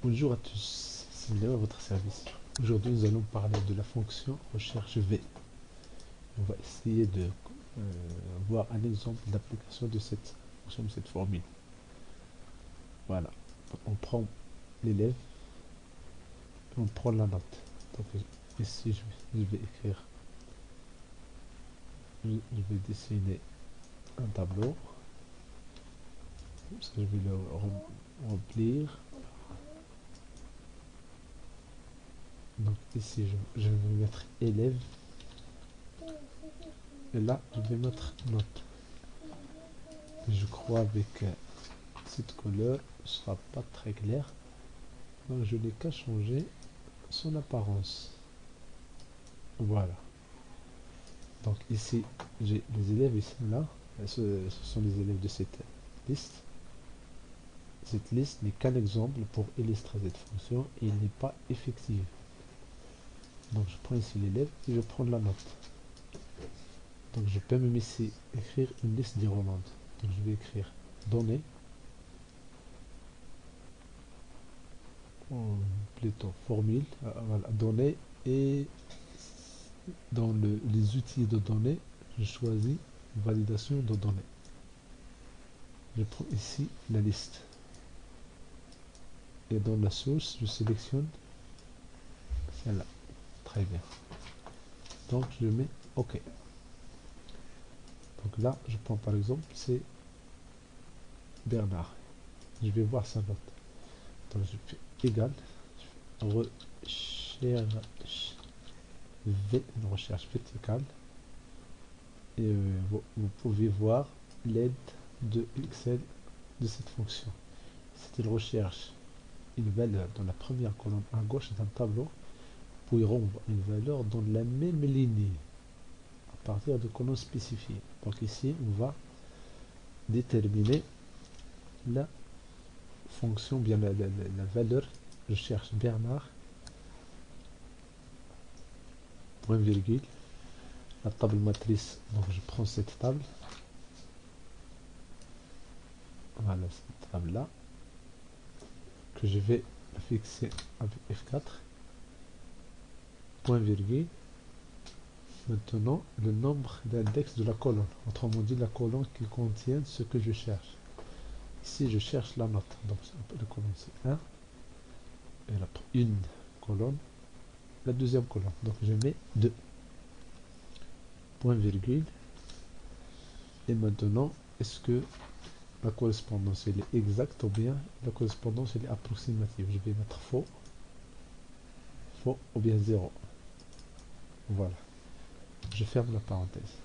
Bonjour à tous, c'est Léo à votre service. Aujourd'hui, nous allons parler de la fonction recherche V. On va essayer de voir un exemple d'application de cette fonction, de cette formule. Voilà, on prend l'élève, on prend la note. Donc ici, je vais écrire, je vais dessiner un tableau. Je vais le remplir. Donc ici, je vais mettre élève. Et là, je vais mettre note. Je crois avec cette couleur ne sera pas très clair. Donc je n'ai qu'à changer son apparence. Voilà. Donc ici, j'ai les élèves ici là. Ce sont les élèves de cette liste. Cette liste n'est qu'un exemple pour illustrer cette fonction et il n'est pas effective. Donc je prends ici l'élève et je prends la note. Donc je peux même ici écrire une liste d'Irlande. Donc je vais écrire données, plutôt formule, voilà, données, et dans les outils de données, je choisis validation de données. Je prends ici la liste. Et dans la source, je sélectionne celle-là. Très bien. Donc je mets OK. Donc là, je prends par exemple, c'est Bernard. Je vais voir sa note. Donc je fais égal, recherche V, une recherche verticale. Et vous pouvez voir l'aide de Excel de cette fonction. Si il recherche une valeur dans la première colonne à gauche d'un tableau, puis renvoie une valeur dans la même ligne à partir de colonnes spécifiées. Donc ici, on va déterminer la fonction, bien la valeur. Je cherche Bernard, point virgule, la table matrice. Donc je prends cette table, voilà cette table là, que je vais fixer avec F4, point virgule. Maintenant, le nombre d'index de la colonne, autrement dit la colonne qui contient ce que je cherche. Ici, je cherche la note, donc la colonne c'est 1, et la une colonne, la deuxième colonne, donc je mets 2, point virgule, et maintenant, est-ce que la correspondance elle est exacte ou bien la correspondance elle est approximative? Je vais mettre faux, faux ou bien 0. Voilà. Je ferme la parenthèse.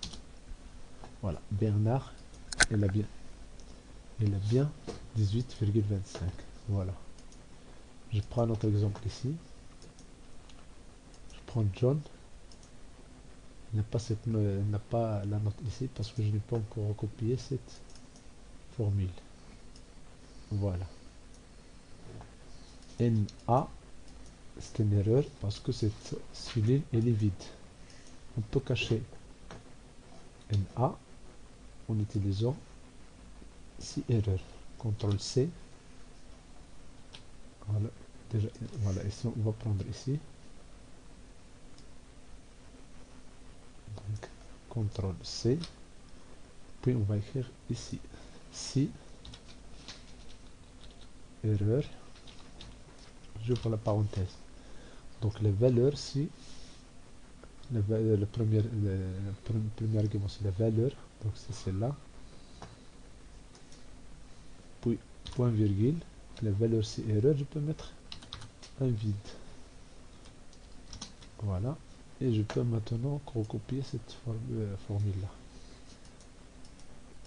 Voilà. Bernard, elle a bien 18,25. Voilà. Je prends un autre exemple ici. Je prends John. Il n'a pas la note ici parce que je n'ai pas encore recopié cette formule. Voilà. NA, c'est une erreur parce que cette cellule elle est vide. On peut cacher NA en utilisant 6 erreurs. CTRL C. Voilà. Déjà, voilà. Ici, on va prendre ici. Donc, CTRL C. Puis on va écrire ici. 6 erreurs. J'ouvre la parenthèse. Donc les valeurs, si le premier argument c'est la valeur, donc c'est celle-là, puis point virgule, la valeur c'est erreur, je peux mettre un vide. Voilà, et je peux maintenant recopier cette formule là.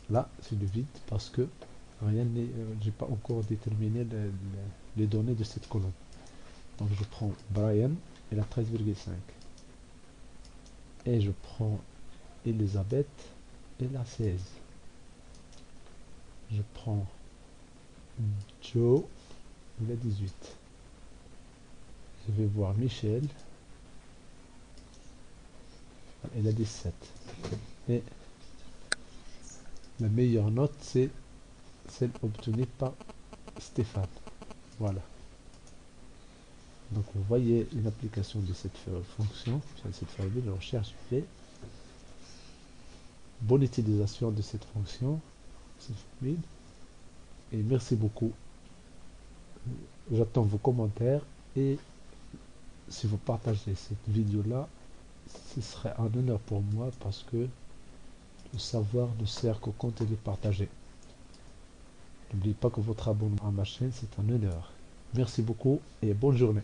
Là c'est le vide parce que rien n'est, j'ai pas encore déterminé les données de cette colonne. Donc je prends Brian, elle a 13,5. Et je prends Elisabeth, elle a 16. Je prends Joe, il a 18. Je vais voir Michel, elle a 17. Et la meilleure note, c'est celle obtenue par Stéphane. Voilà. Donc vous voyez une application de cette fonction, de cette formule de recherche fait. Bonne utilisation de cette fonction, cette formule. Et merci beaucoup. J'attends vos commentaires et si vous partagez cette vidéo-là, ce serait un honneur pour moi parce que le savoir ne sert que quand il est partagé. N'oubliez pas que votre abonnement à ma chaîne, c'est un honneur. Merci beaucoup et bonne journée.